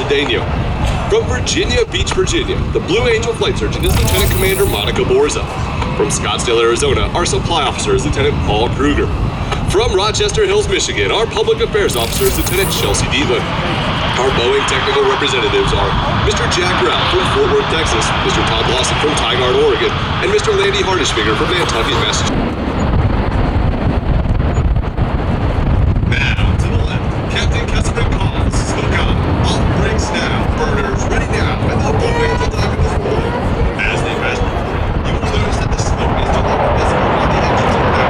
Cedeno. From Virginia Beach, Virginia, the Blue Angel Flight Surgeon is Lieutenant Commander Monica Borza. From Scottsdale, Arizona, our Supply Officer is Lieutenant Paul Kruger. From Rochester Hills, Michigan, our Public Affairs Officer is Lieutenant Chelsea Deevan. Our Boeing technical representatives are Mr. Jack Ralph from Fort Worth, Texas, Mr. Todd Lawson from Tigard, Oregon, and Mr. Landy Hardishfinger from Nantucket, Massachusetts. Now, to the left, Captain Kesselman calls. Smoke on. All brakes now. Burners ready now. And the Blue Angel dive into the water. As they rest, you will notice that the smoke is no longer visible while the engines are down.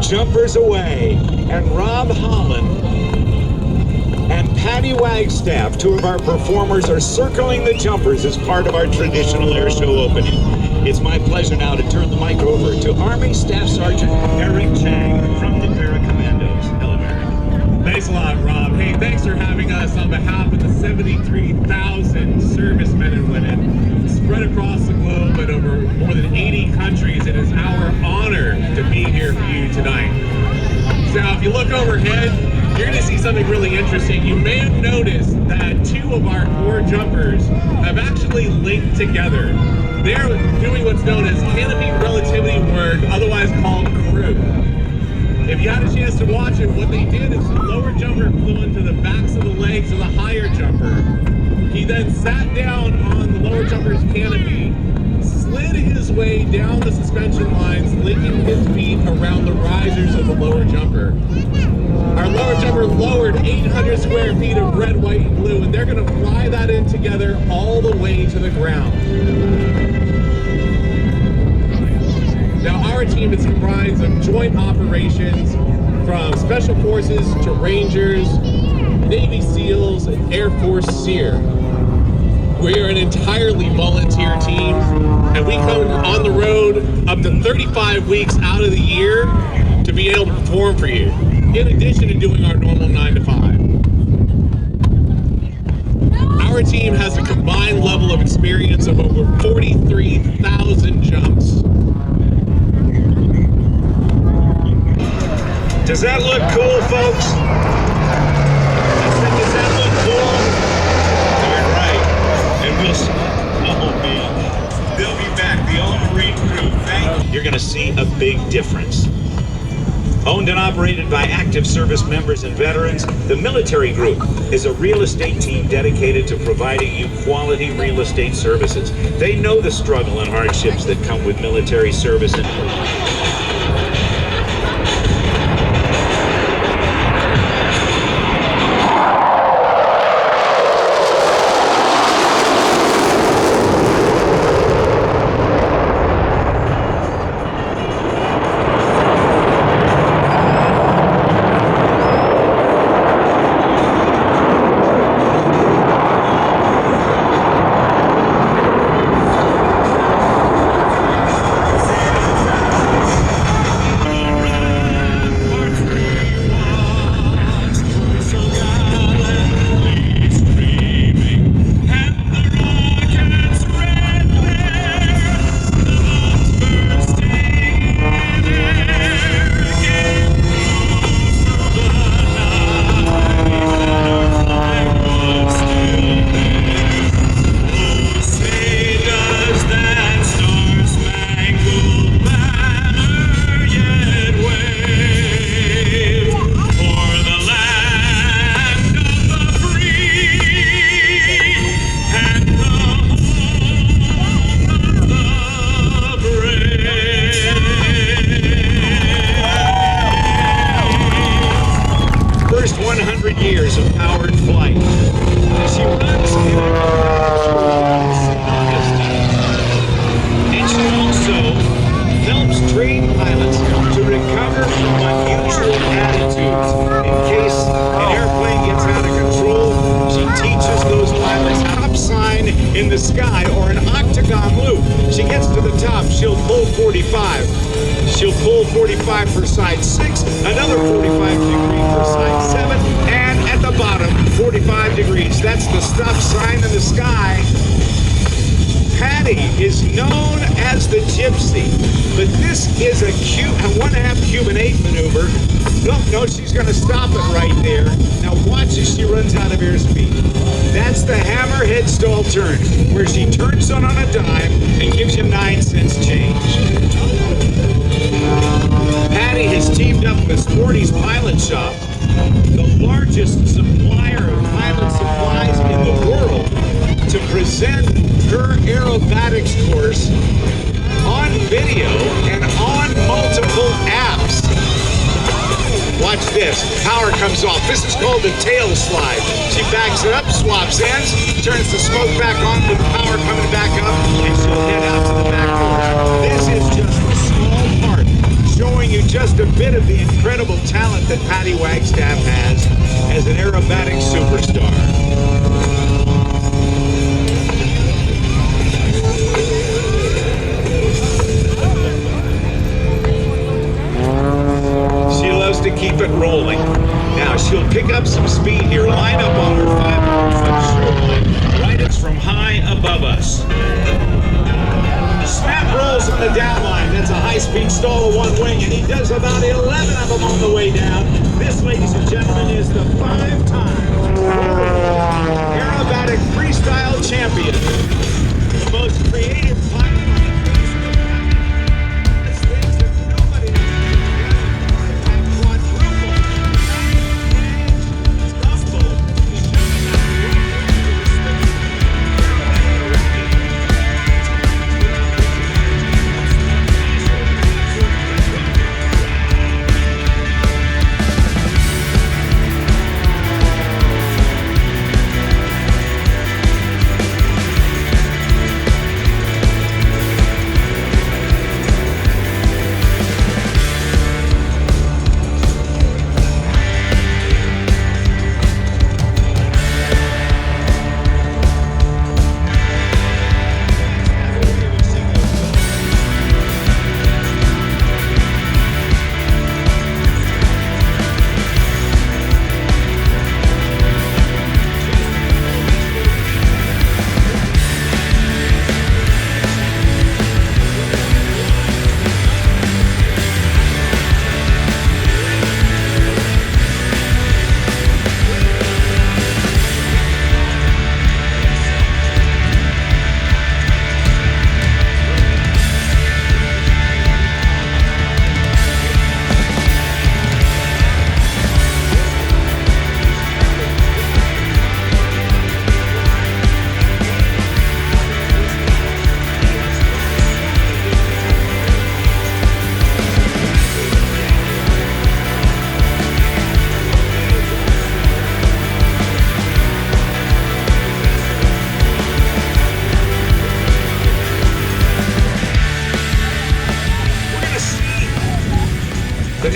Jumpers away, and Rob Holland and Patty Wagstaff, two of our performers, are circling the jumpers as part of our traditional air show opening. It's my pleasure now to turn the mic over to Army Staff Sergeant Eric Chang from the Para Commandos. Hello, Eric. Thanks a lot, Rob. Hey, thanks for having us on behalf of the 73,000 servicemen and women spread across the globe and over more than 80 countries. It is our honor to be here for you tonight. So if you look overhead, you're going to see something really interesting. You may have noticed that two of our 4 jumpers have actually linked together. They're doing what's known as canopy relativity work, otherwise called crew. If you had a chance to watch it, what they did is the lower jumper flew into the backs of the legs of the higher jumper. He then sat down on the lower jumper's canopy, slid his way down the suspension lines, linking his feet around the risers of the lower jumper. Our lower jumper lowered 800 square feet of red, white, and blue, and they're going to fly that in together all the way to the ground. Now, our team is comprised of joint operations from Special Forces to Rangers, Navy SEALs, and Air Force SEER. We are an entirely volunteer team, and we come on the road up to 35 weeks out of the year to be able to perform for you, in addition to doing our normal 9 to 5. Our team has a combined level of experience of over 43,000 jumps. Does that look cool, folks? Does that look cool? Darn right. And we'll, oh man, they'll be back. The all-Marine crew, thank you. You're gonna see a big difference. Owned and operated by active service members and veterans, the Military Group is a real estate team dedicated to providing you quality real estate services. They know the struggle and hardships that come with military service and first 100 years of powered flight. She runs in and she also helps train pilots to recover from unusual attitudes. In case an airplane gets out of control, she teaches those pilots a stop sign in the sky or an octagon loop. She gets to the top, she'll pull 45. She'll pull 45 for side 6, another 45 degree for side 7, and at the bottom, 45 degrees. That's the stop sign in the sky. Patty is known as the Gypsy, but this is a 1.5 Cuban 8 maneuver. No, she's going to stop it right there. Now watch as she runs out of airspeed. That's the hammerhead stall turn, where she turns on a dime and gives you 9 cents change. Patty has teamed up with Sporty's Pilot Shop, the largest supplier of pilot supplies in the world, to present her aerobatics course on video and on multiple apps. Watch this. Power comes off. This is called a tail slide. She backs it up, swaps ends, turns the smoke back on with power coming back up, and she'll head out to the back door. This is just a small part, showing you just a bit of the incredible talent that Patty Wagstaff has as an aerobatic superstar. She loves to keep it rolling. Now she'll pick up some speed here, line up on her 500-foot shoreline. Right, it's from high above us. Snap rolls on the down line. That's a high-speed stall of one wing, and he does about 11 of them on the way down. This, ladies and gentlemen, is the 5-time aerobatic freestyle champion. The most creative pilot.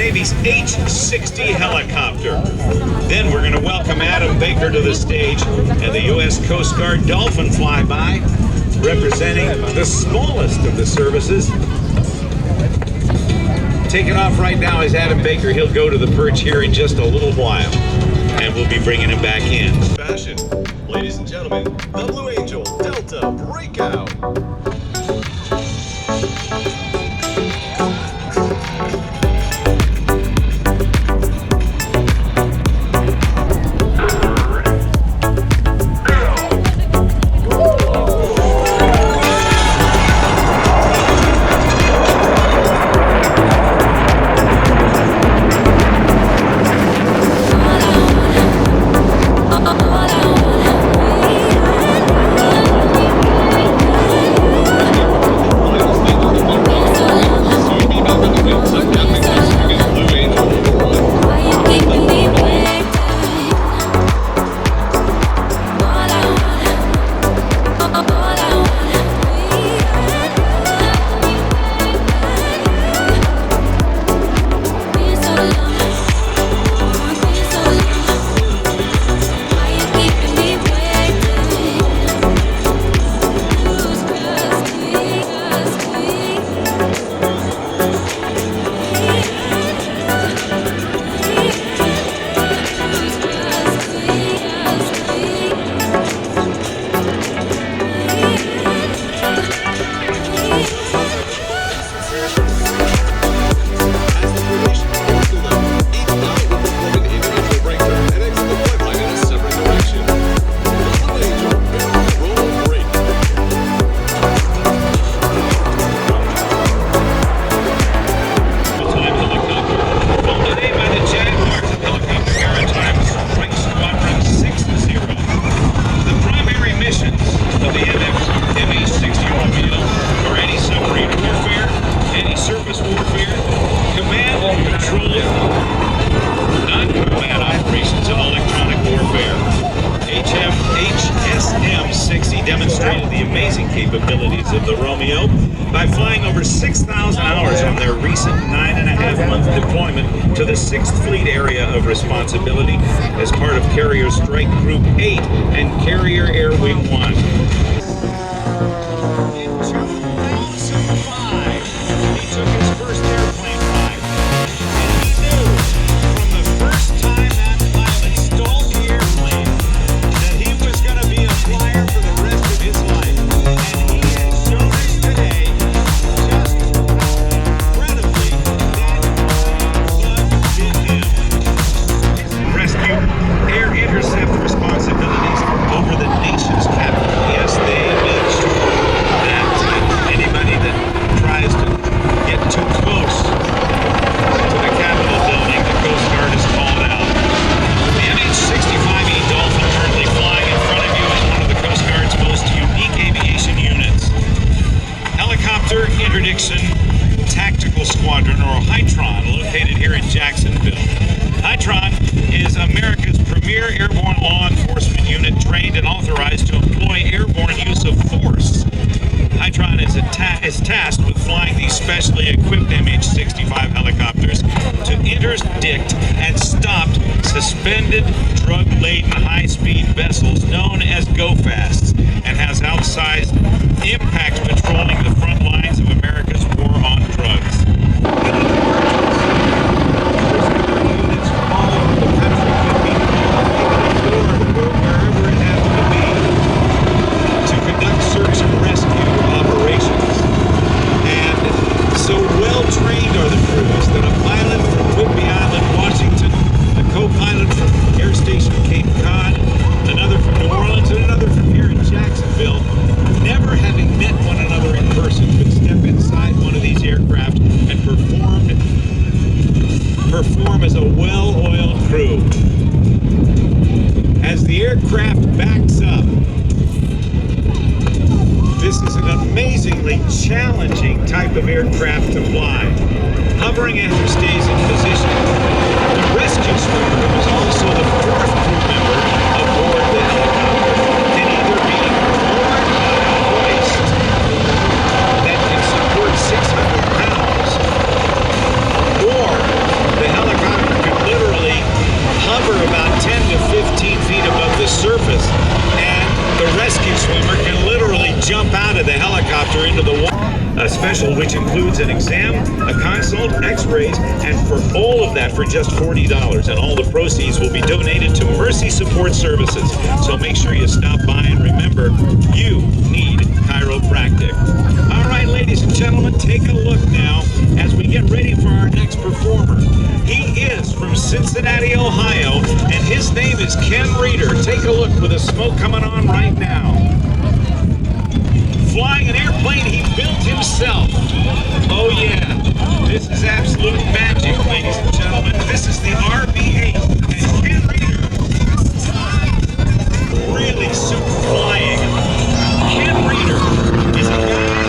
Navy's H-60 helicopter. Then we're going to welcome Adam Baker to the stage and the U.S. Coast Guard Dolphin flyby, representing the smallest of the services. Taking off right now is Adam Baker. He'll go to the perch here in just a little while, and we'll be bringing him back in. Fashion. Ladies and gentlemen, the Blue Angel Delta Breakout. Demonstrated the amazing capabilities of the Romeo by flying over 6,000 hours on their recent 9.5-month deployment to the 6th Fleet Area of Responsibility as part of Carrier Strike Group 8 and Carrier Air Wing 1. In 2005, he took his first airplane ride, and he knew from the first time that pilot stalled the airplane that he was going to be a flyer for the rest of his life. And he has shown us today just how incredibly that bug bit him. Rescue air intercept responsibilities over the nation's capital. Yes, they make sure that anybody that tries to get too close to the Capitol building, the Coast Guard is called out. The MH-65E Dolphin currently flying in front of you is one of the Coast Guard's most unique aviation units. Helicopter Interdiction Tactical Squadron, or HYTRON, located here in Jacksonville. HYTRON is America's premier airborne law enforcement unit trained and authorized to employ airborne use of force. HYTRON is tasked with flying these specially equipped MH-65 helicopters to interdict and stop suspended drug-laden high-speed vessels known as go-fasts, and has outsized impact patrolling the front lines of America's war on drugs. Units from all over the country could be called or wherever it happened to be to conduct search and rescue operations. And so well-trained are the crews that a pilot from Whidbey Island, Washington, a co-pilot from Air Station Cape Cod, another from New Orleans, and another from here in Jacksonville, never having met one another in person, could step inside one of these aircraft and perform as a well-oiled crew. As the aircraft backs up, this is an amazingly challenging type of aircraft to fly. Hovering as it stays in position, the rescue squadron was also the fourth crew member aboard the helicopter, can either be moored on a hoist that can support 600 pounds, or special which includes an exam, a consult, x-rays, and for all of that for just $40. And all the proceeds will be donated to Mercy Support Services. So make sure you stop by, and remember, you need chiropractic. All right, ladies and gentlemen, take a look now as we get ready for our next performer. He is from Cincinnati, Ohio, and his name is Ken Reeder. Take a look with the smoke coming on right now. Flying an airplane he built himself. Oh yeah, this is absolute magic, ladies and gentlemen. This is the RV-8, and Ken Reeder, really super flying. Ken Reeder is a guy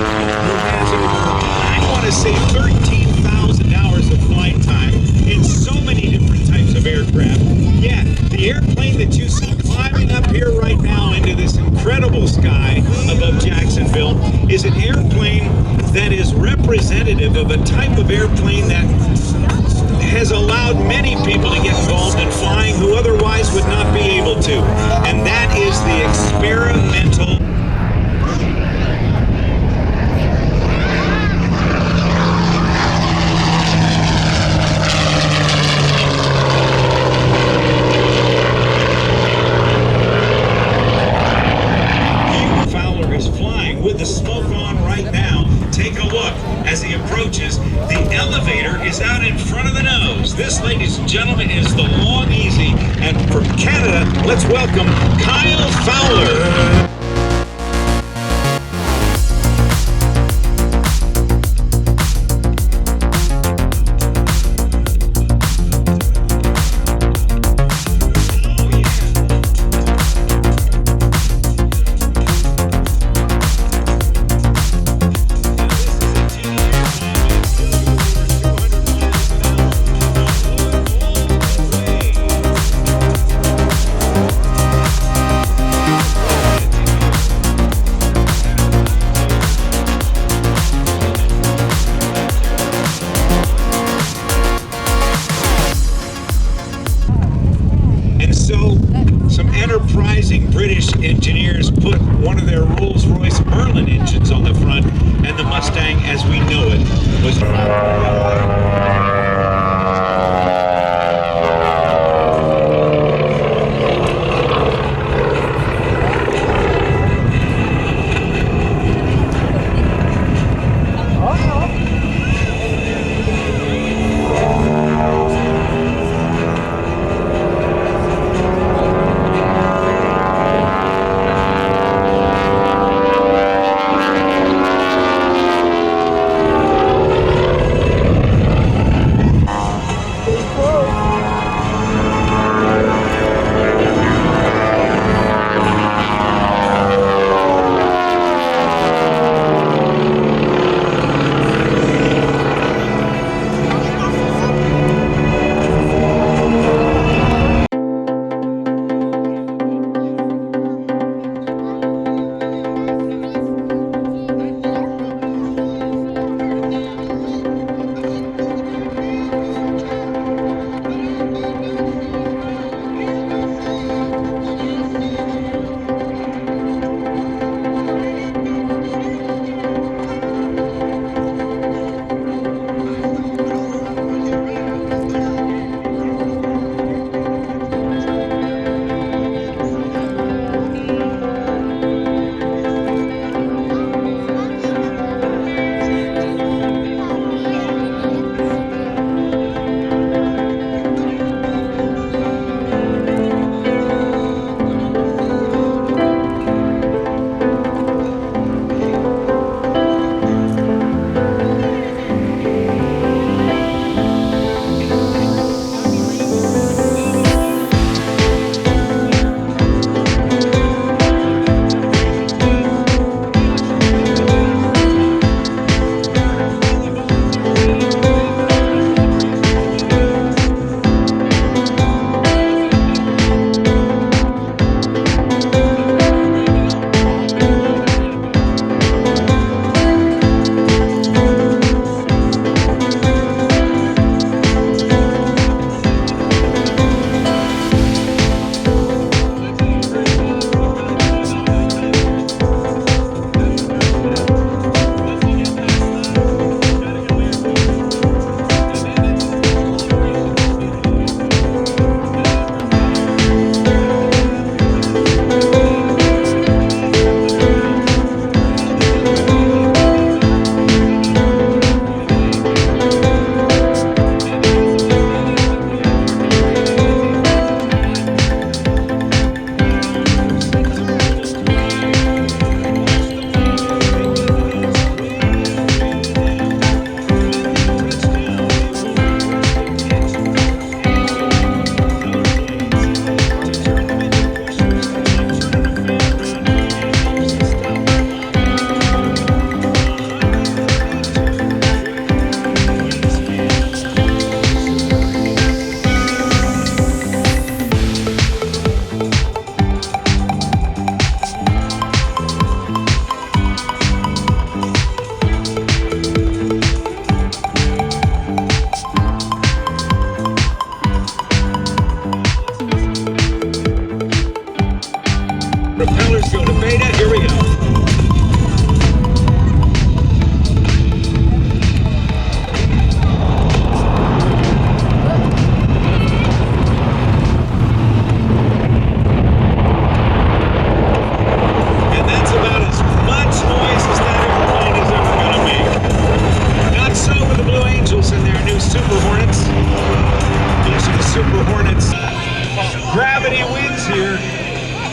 who has over, I want to say, 13,000 hours of flight time in so many different types of aircraft. Yeah, the airplane that you see climbing up here right now into this incredible sky above Jacksonville is an airplane that is representative of a type of airplane that has allowed many people to get involved in flying who otherwise would not be able to. And that is the experimental. With the smoke on right now, take a look as he approaches. The elevator is out in front of the nose. This, ladies and gentlemen, is the Long Easy. And from Canada, let's welcome Kyle Fowler. Some enterprising British engineers put one of their Rolls-Royce Merlin engines on the front, and the Mustang as we know it was...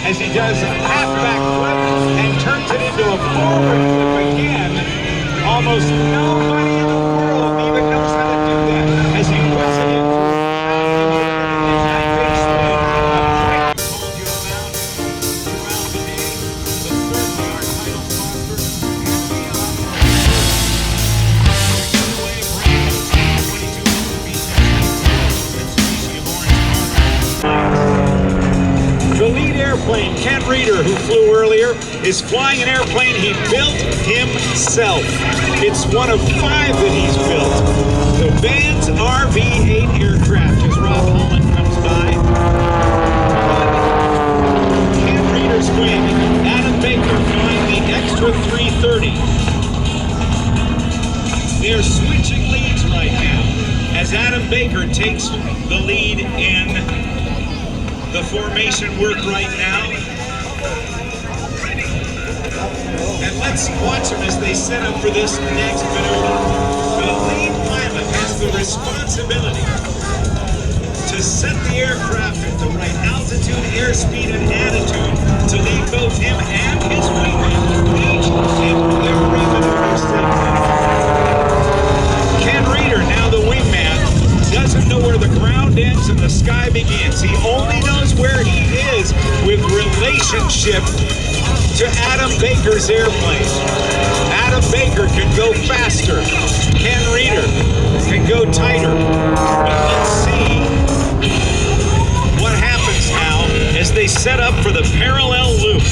as he does a half-back flip and turns it into a forward flip again. Almost nobody in the world even knows how to do that as he puts it into a high big spin. A quick told you about throughout the day, but certainly our title sponsor and the lead airplane, Ken Reeder, who flew earlier, is flying an airplane he built himself. It's one of 5 that he's built. The Vans RV-8 aircraft as Rob Holland comes by. Ken Reeder's wing, Adam Baker flying the extra 330. They're switching leads right now as Adam Baker takes the lead in the formation work right now. And let's watch them as they set up for this next maneuver. The lead pilot has the responsibility to set the aircraft at the right altitude, airspeed, and attitude to lead both him and his wingman each and every maneuver step. Ken Reeder, now the wingman, doesn't know where the ground ends and the sky begins. He only knows where he is with relationship to Adam Baker's airplane. Adam Baker can go faster. Ken Reeder can go tighter. But let's see what happens now as they set up for the parallel loop.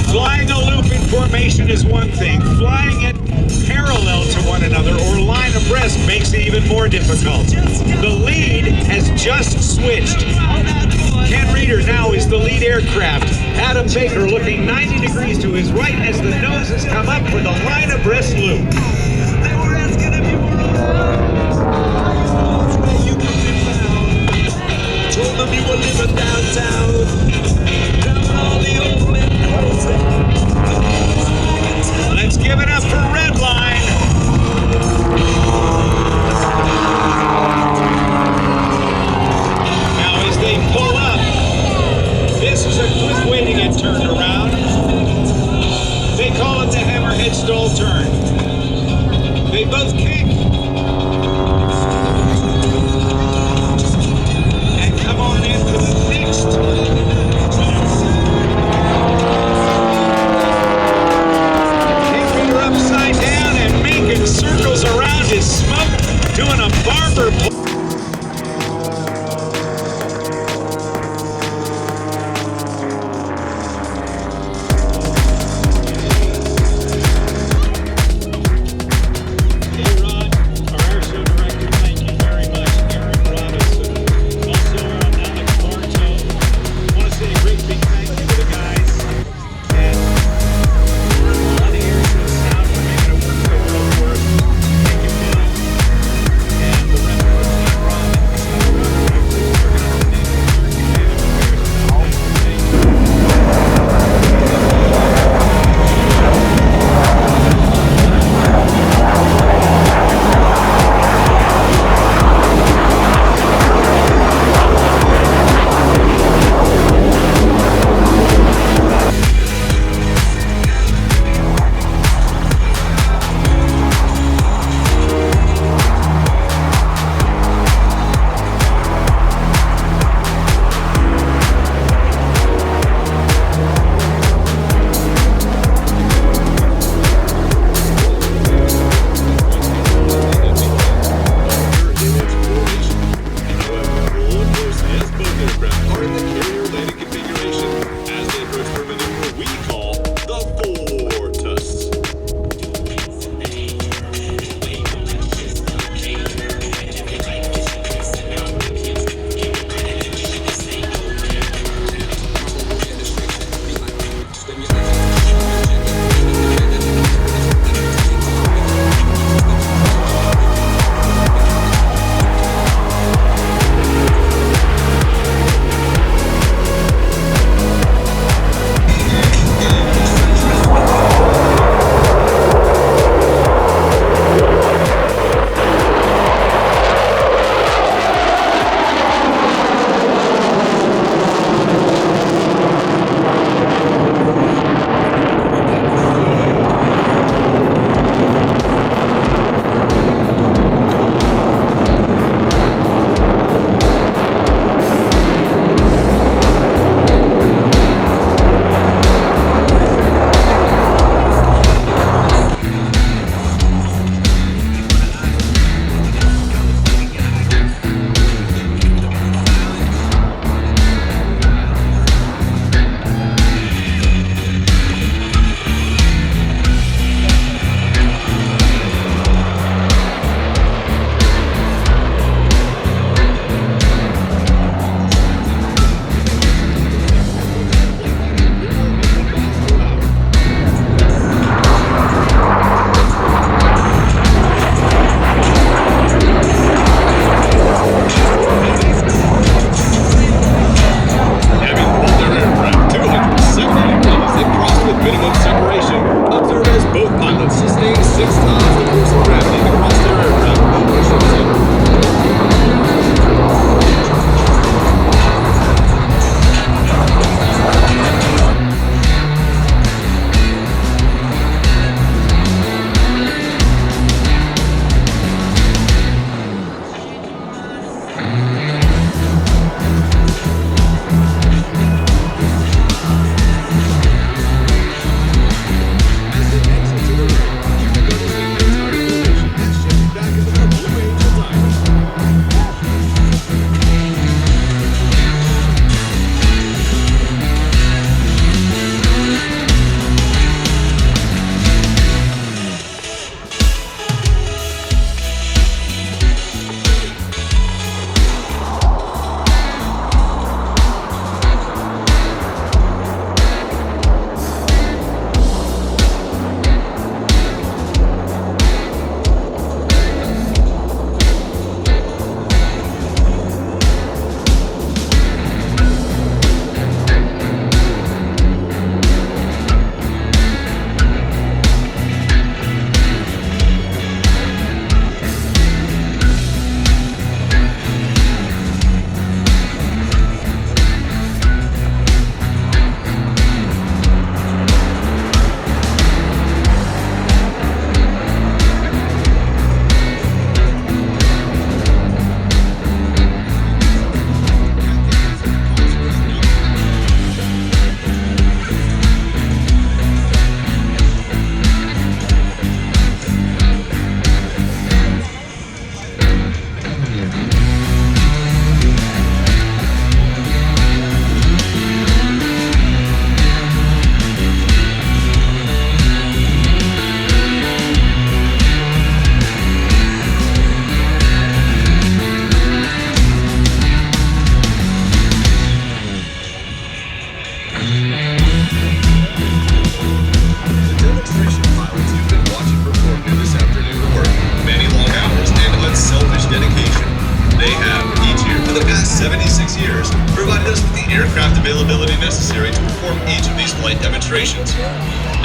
Flying a loop in formation is one thing. Flying it parallel to one another or line abreast makes it even more difficult. The lead has just switched. Ken Reeder now is the lead aircraft. Adam Baker looking 90 degrees to his right as the noses come up for the line abreast loop. They were asking if you were around. Where you could be found. Told them you were living downtown. Down all the old men. Let's give it up for Redline. Now as they pull up, this is a quick way to get turned around. They call it the hammerhead stall turn. They both kick. And come on in for the next. Upside down and making circles around his smoke, doing a barber. Hey, Rob. us with the aircraft availability necessary to perform each of these flight demonstrations.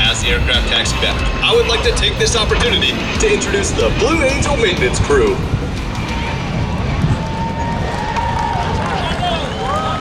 As the aircraft taxi back, I would like to take this opportunity to introduce the Blue Angel maintenance crew.